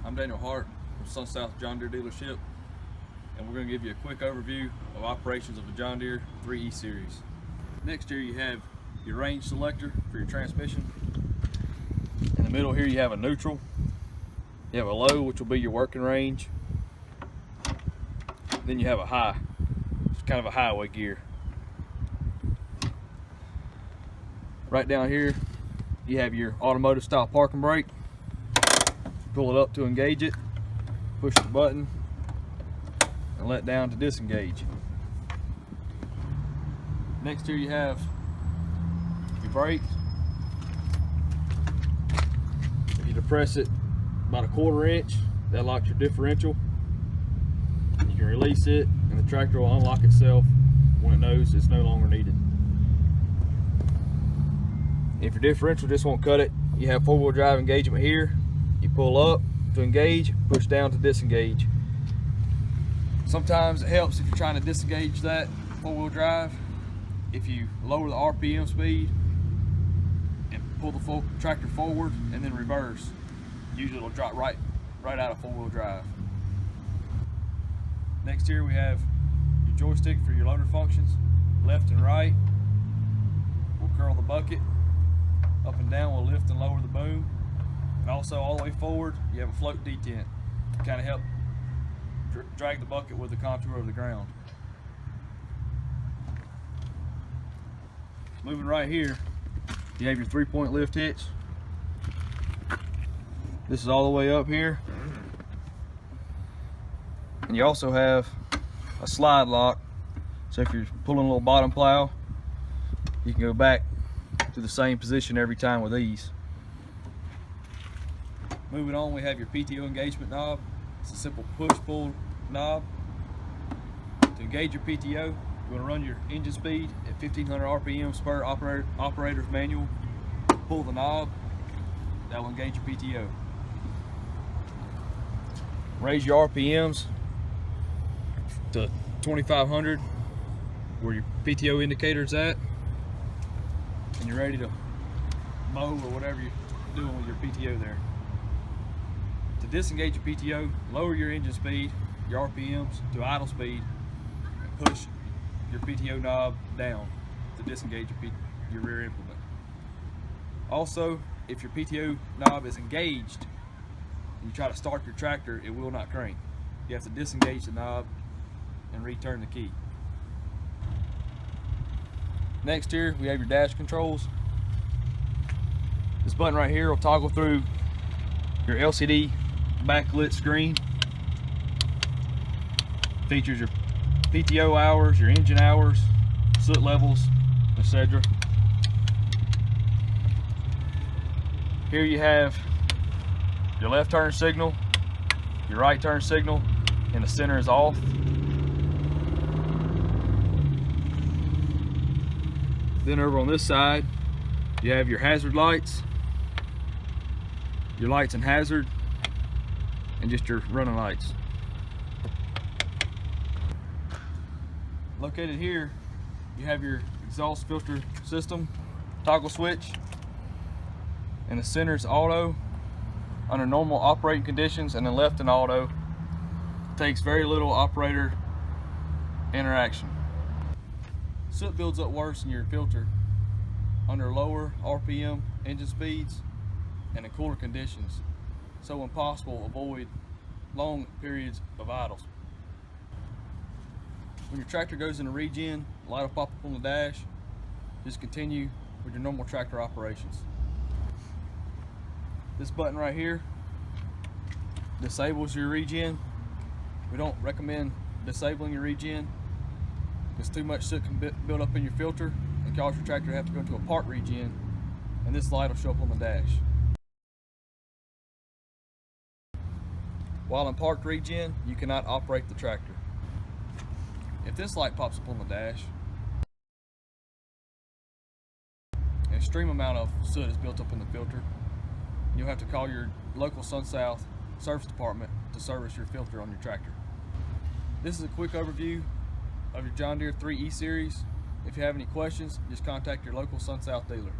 I'm Daniel Hart from Sun South John Deere dealership, and we're going to give you a quick overview of operations of the John Deere 3E series. Next here you have your range selector for your transmission. In the middle here you have a neutral. You have a low, which will be your working range. Then you have a high. It's kind of a highway gear. Right down here you have your automotive style parking brake. Pull it up to engage it, push the button, and let down to disengage. Next here you have your brake. If you depress it about 1/4 inch, that locks your differential. You can release it and the tractor will unlock itself when it knows it's no longer needed. If your differential just won't cut it, you have 4-wheel drive engagement here. You pull up to engage, push down to disengage. Sometimes it helps if you're trying to disengage that 4-wheel drive. If you lower the RPM speed and pull the tractor forward and then reverse, usually it'll drop right out of 4-wheel drive. Next here we have your joystick for your loader functions. Left and right will curl the bucket. Up and down will lift and lower the boom. And also all the way forward you have a float detent to kind of help drag the bucket with the contour of the ground. Moving right here, you have your 3-point lift hitch. This is all the way up here. And you also have a slide lock, so if you're pulling a little bottom plow, you can go back to the same position every time with ease. Moving on, we have your PTO engagement knob. It's a simple push-pull knob. To engage your PTO, you want to run your engine speed at 1500 RPMs per operator's manual. Pull the knob, that will engage your PTO. Raise your RPMs to 2500, where your PTO indicator is at, and you're ready to mow or whatever you're doing with your PTO there. To disengage your PTO, lower your engine speed, your RPMs to idle speed, and push your PTO knob down to disengage your rear implement. Also, if your PTO knob is engaged and you try to start your tractor, it will not crank. You have to disengage the knob and return the key. Next here we have your dash controls. This button right here will toggle through your LCD backlit screen. Features your PTO hours, your engine hours, soot levels, etc. Here you have your left turn signal, your right turn signal, and the center is off. Then over on this side, you have your hazard lights, your lights and hazard, and just your running lights. Located here, you have your exhaust filter system, toggle switch, and the center is auto under normal operating conditions, and then left and auto. It takes very little operator interaction. Soot builds up worse in your filter under lower RPM engine speeds and in cooler conditions, so when possible avoid long periods of idles. When your tractor goes into regen, the light will pop up on the dash. Just continue with your normal tractor operations. This button right here disables your regen. We don't recommend disabling your regen because too much soot can build up in your filter and cause your tractor to have to go into a park regen, and this light will show up on the dash. While in parked regen, you cannot operate the tractor. If this light pops up on the dash, an extreme amount of soot is built up in the filter. You'll have to call your local Sun South service department to service your filter on your tractor. This is a quick overview of your John Deere 3E series. If you have any questions, just contact your local Sun South dealer.